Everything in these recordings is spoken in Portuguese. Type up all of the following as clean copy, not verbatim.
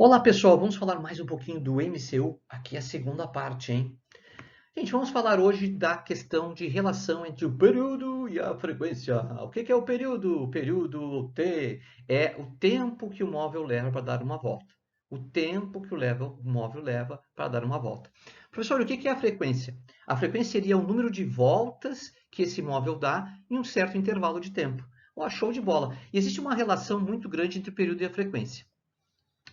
Olá pessoal, vamos falar mais um pouquinho do MCU, aqui é a segunda parte, hein? Gente, vamos falar hoje da questão de relação entre o período e a frequência. O que é o período? O período T é o tempo que o móvel leva para dar uma volta. O tempo que o móvel leva para dar uma volta. Professor, o que é a frequência? A frequência seria o número de voltas que esse móvel dá em um certo intervalo de tempo. Oh, show de bola! E existe uma relação muito grande entre o período e a frequência.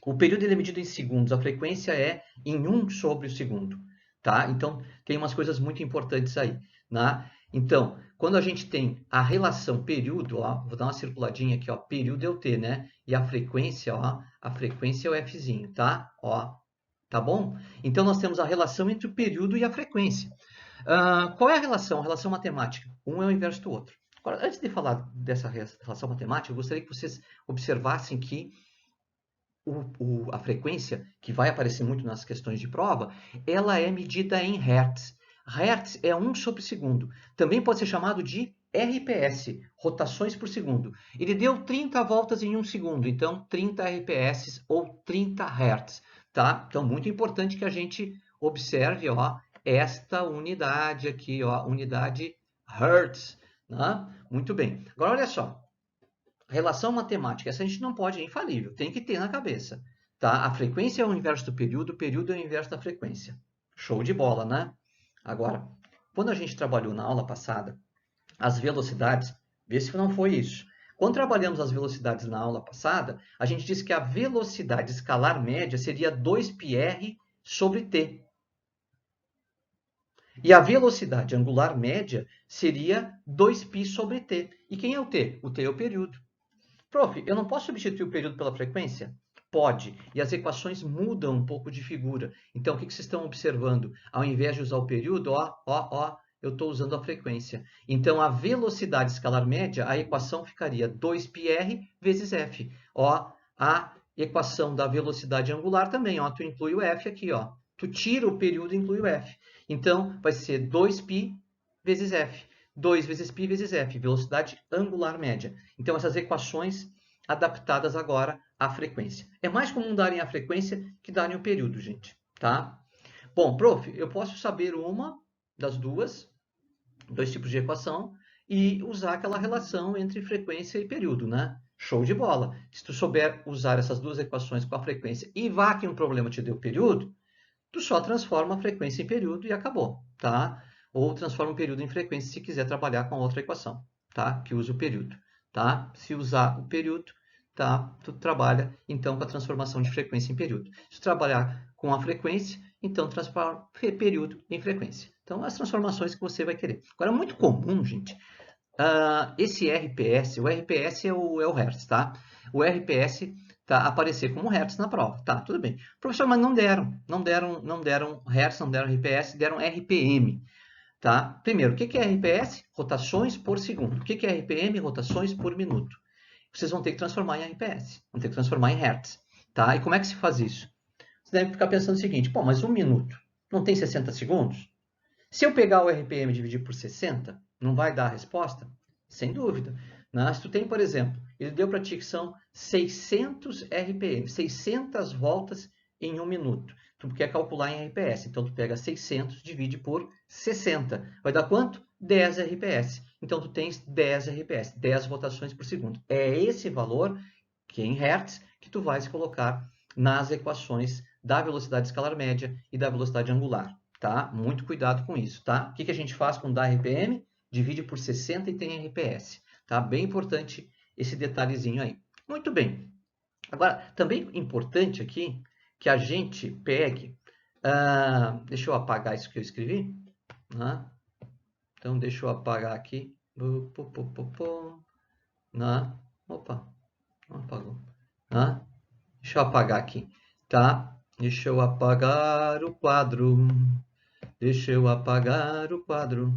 O período ele é medido em segundos, a frequência é em 1 sobre o segundo. Tá? Então, tem umas coisas muito importantes aí. Né? Então, quando a gente tem a relação período, ó, vou dar uma circuladinha aqui, ó, período é o T, né? E a frequência, ó, a frequência é o Fzinho, tá? Ó, tá bom? Então, nós temos a relação entre o período e a frequência. Qual é a relação? A relação matemática. Um é o inverso do outro. Agora, antes de falar dessa relação matemática, eu gostaria que vocês observassem que a frequência, que vai aparecer muito nas questões de prova, ela é medida em Hertz. Hertz é 1 sobre segundo. Também pode ser chamado de RPS, rotações por segundo. Ele deu 30 voltas em 1 segundo, então 30 RPS ou 30 Hertz. Tá? Então, muito importante que a gente observe ó, esta unidade aqui, ó, unidade Hertz. Né? Muito bem. Agora, olha só. Relação matemática, essa a gente não pode, é infalível, tem que ter na cabeça. Tá? A frequência é o inverso do período, o período é o inverso da frequência. Show de bola, né? Agora, quando a gente trabalhou na aula passada, as velocidades, vê se não foi isso. Quando trabalhamos as velocidades na aula passada, a gente disse que a velocidade escalar média seria 2πr sobre t. E a velocidade angular média seria 2π sobre t. E quem é o t? O t é o período. Prof, eu não posso substituir o período pela frequência? Pode, e as equações mudam um pouco de figura. Então, o que vocês estão observando? Ao invés de usar o período, eu estou usando a frequência. Então, a velocidade escalar média, a equação ficaria 2πr vezes f. Ó, a equação da velocidade angular também, ó, tu inclui o f aqui, ó. Tu tira o período e inclui o f. Então, vai ser 2π vezes f. 2 vezes π vezes f, velocidade angular média. Então, essas equações adaptadas agora à frequência. É mais comum darem a frequência que darem o período, gente. Tá? Bom, prof, eu posso saber uma das duas, dois tipos de equação, e usar aquela relação entre frequência e período, né? Show de bola. Se tu souber usar essas duas equações com a frequência e vá que um problema te deu período, tu só transforma a frequência em período e acabou, tá? Ou transforma o período em frequência se quiser trabalhar com a outra equação, tá? Que usa o período, tá? Se usar o período, tá? Tu trabalha, então, com a transformação de frequência em período. Se tu trabalhar com a frequência, então transforma período em frequência. Então, as transformações que você vai querer. Agora, é muito comum, gente, esse RPS, o RPS é o Hertz, tá? O RPS tá, aparecer como Hertz na prova. Tá, tudo bem. Professor, mas não deram Hertz, não deram RPS, deram RPM. Tá? Primeiro, o que é RPS? Rotações por segundo. O que é RPM? Rotações por minuto. Vocês vão ter que transformar em RPS, vão ter que transformar em Hertz. Tá? E como é que se faz isso? Você deve ficar pensando o seguinte, pô, mas um minuto não tem 60 segundos? Se eu pegar o RPM e dividir por 60, não vai dar a resposta? Sem dúvida. Né? Se tu tem, por exemplo, ele deu para ti que são 600 RPM, 600 voltas em um minuto. Tu quer calcular em RPS, então tu pega 600, divide por 60. Vai dar quanto? 10 RPS. Então tu tens 10 RPS, 10 rotações por segundo. É esse valor, que é em Hertz, que tu vais colocar nas equações da velocidade escalar média e da velocidade angular. Tá? Muito cuidado com isso, tá? O que a gente faz quando dá RPM? Divide por 60 e tem RPS. Tá? Bem importante esse detalhezinho aí. Muito bem. Agora, também importante aqui que a gente pegue... deixa eu apagar isso que eu escrevi. Né? Então, deixa eu apagar aqui. Né? Opa, não apagou. Né? Deixa eu apagar aqui. Tá? Deixa eu apagar o quadro. Deixa eu apagar o quadro.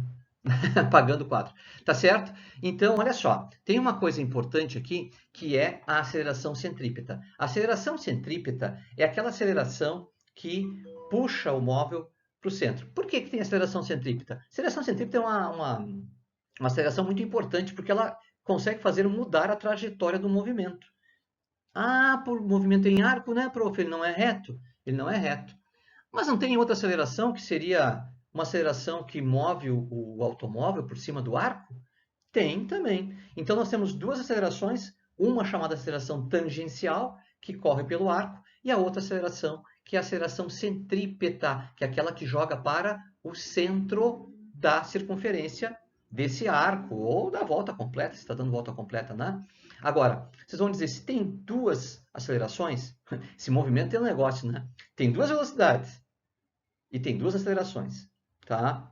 Apagando o quadro. Tá certo? Então, olha só. Tem uma coisa importante aqui, que é a aceleração centrípeta. A aceleração centrípeta é aquela aceleração que puxa o móvel para o centro. Por que tem aceleração centrípeta? A aceleração centrípeta é uma aceleração muito importante, porque ela consegue fazer mudar a trajetória do movimento. Ah, por movimento em arco, né, prof? Ele não é reto. Ele não é reto. Mas não tem outra aceleração que seria uma aceleração que move o automóvel por cima do arco? Tem também. Então nós temos duas acelerações, uma chamada aceleração tangencial, que corre pelo arco, e a outra aceleração, que é a aceleração centrípeta, que é aquela que joga para o centro da circunferência desse arco, ou da volta completa, se está dando volta completa, né? Agora, vocês vão dizer, se tem duas acelerações, esse movimento tem um negócio, né? Tem duas velocidades e tem duas acelerações, tá?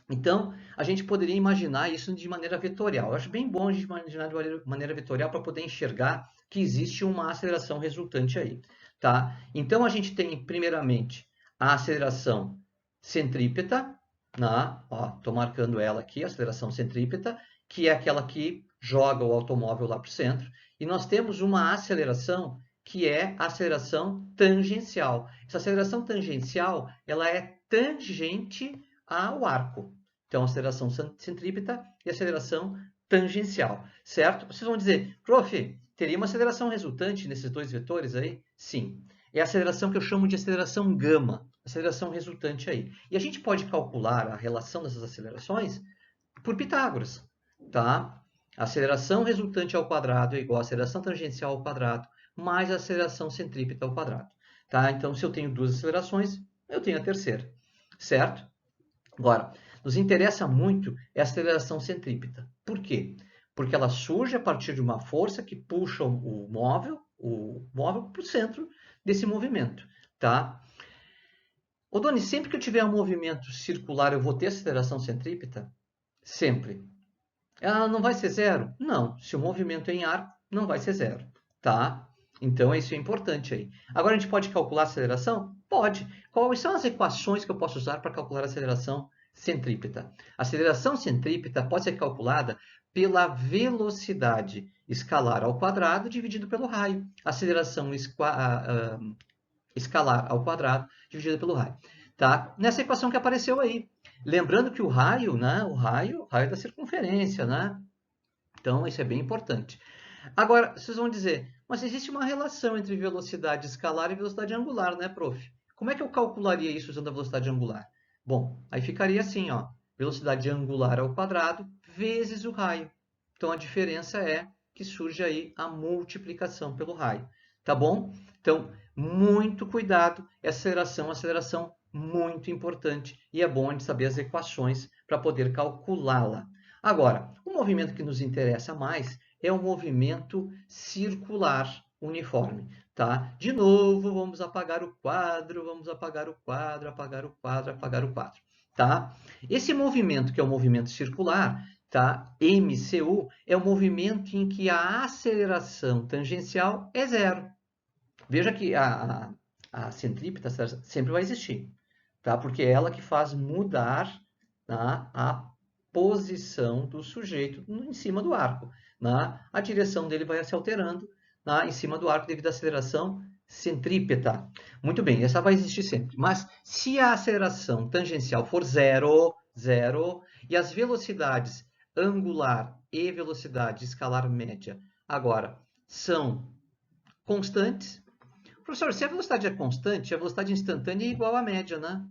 Então, a gente poderia imaginar isso de maneira vetorial. Eu acho bem bom a gente imaginar de maneira vetorial para poder enxergar que existe uma aceleração resultante aí. Tá? Então, a gente tem, primeiramente, a aceleração centrípeta. Estou marcando ela aqui, a aceleração centrípeta, que é aquela que joga o automóvel lá para o centro. E nós temos uma aceleração que é a aceleração tangencial. Essa aceleração tangencial ela é tangente ao arco. Então, aceleração centrípeta e aceleração tangencial, certo? Vocês vão dizer, prof, teria uma aceleração resultante nesses dois vetores aí? Sim. É a aceleração que eu chamo de aceleração gama, aceleração resultante aí. E a gente pode calcular a relação dessas acelerações por Pitágoras, tá? A aceleração resultante ao quadrado é igual a aceleração tangencial ao quadrado mais a aceleração centrípeta ao quadrado, tá? Então, se eu tenho duas acelerações, eu tenho a terceira, certo? Agora, nos interessa muito a aceleração centrípeta. Por quê? Porque ela surge a partir de uma força que puxa o móvel para o centro desse movimento. Tá? Ô, Doni, sempre que eu tiver um movimento circular, eu vou ter aceleração centrípeta? Sempre. Ela não vai ser zero? Não. Se o movimento é em arco, não vai ser zero. Tá? Então, isso é importante aí. Agora, a gente pode calcular a aceleração? Pode. Quais são as equações que eu posso usar para calcular a aceleração centrípeta? A aceleração centrípeta pode ser calculada pela velocidade escalar ao quadrado dividido pelo raio. Aceleração escalar ao quadrado dividida pelo raio. Tá? Nessa equação que apareceu aí. Lembrando que o raio, né? O raio da circunferência, né? Então, isso é bem importante. Agora, vocês vão dizer, mas existe uma relação entre velocidade escalar e velocidade angular, né, prof? Como é que eu calcularia isso usando a velocidade angular? Bom, aí ficaria assim, ó, velocidade angular ao quadrado vezes o raio. Então, a diferença é que surge aí a multiplicação pelo raio, tá bom? Então, muito cuidado, aceleração muito importante e é bom a gente saber as equações para poder calculá-la. Agora, o movimento que nos interessa mais é um movimento circular uniforme, tá? De novo, vamos apagar o quadro, vamos apagar o quadro, apagar o quadro, apagar o quadro, tá? Esse movimento, que é o movimento circular, tá? MCU, é o movimento em que a aceleração tangencial é zero. Veja que a centrípeta sempre vai existir, tá? Porque é ela que faz mudar, tá, a posição do sujeito em cima do arco. Né? A direção dele vai se alterando, né, em cima do arco devido à aceleração centrípeta. Muito bem, essa vai existir sempre. Mas se a aceleração tangencial for zero, e as velocidades angular e velocidade escalar média agora são constantes. Professor, se a velocidade é constante, a velocidade instantânea é igual à média, né?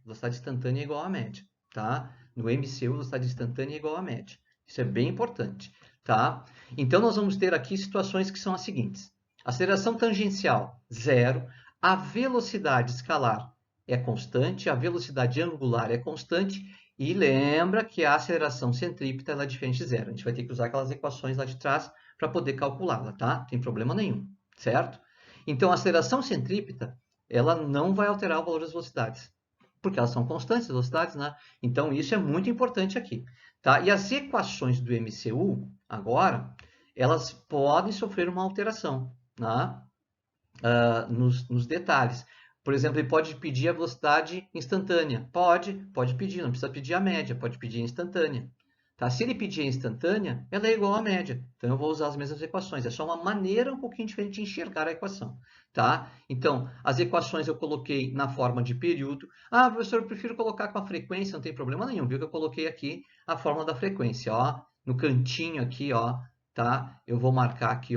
Velocidade instantânea é igual à média, tá? No MCU, velocidade instantânea é igual à média. Isso é bem importante, tá? Então, nós vamos ter aqui situações que são as seguintes. Aceleração tangencial, zero. A velocidade escalar é constante, a velocidade angular é constante. E lembra que a aceleração centrípeta é diferente de zero. A gente vai ter que usar aquelas equações lá de trás para poder calculá-la, tá? Não tem problema nenhum, certo? Então, a aceleração centrípeta, ela não vai alterar o valor das velocidades, porque elas são constantes, as velocidades, né? Então, isso é muito importante aqui, tá? E as equações do MCU, agora, elas podem sofrer uma alteração, né? Nos detalhes. Por exemplo, ele pode pedir a velocidade instantânea. Pode pedir, não precisa pedir a média, pode pedir a instantânea. Tá? Se ele pedir a instantânea, ela é igual à média. Então, eu vou usar as mesmas equações. É só uma maneira um pouquinho diferente de enxergar a equação. Tá? Então, as equações eu coloquei na forma de período. Ah, professor, eu prefiro colocar com a frequência, não tem problema nenhum. Viu que eu coloquei aqui a fórmula da frequência. Ó, no cantinho aqui, ó, tá? Eu vou marcar aqui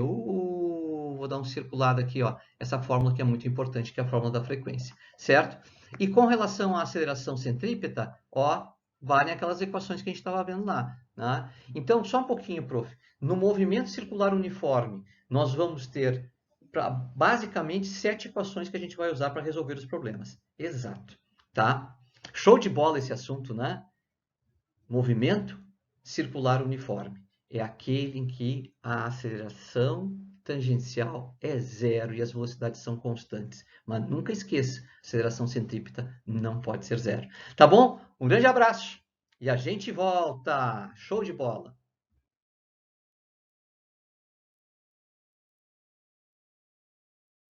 vou dar um circulado aqui, ó, essa fórmula que é muito importante, que é a fórmula da frequência, certo? E com relação à aceleração centrípeta, ó, valem aquelas equações que a gente estava vendo lá, né? Então, só um pouquinho, prof. No movimento circular uniforme, nós vamos ter basicamente 7 equações que a gente vai usar para resolver os problemas. Exato, tá? Show de bola esse assunto, né? Movimento circular uniforme é aquele em que a aceleração tangencial é zero e as velocidades são constantes. Mas nunca esqueça, aceleração centrípeta não pode ser zero. Tá bom? Um grande abraço e a gente volta. Show de bola!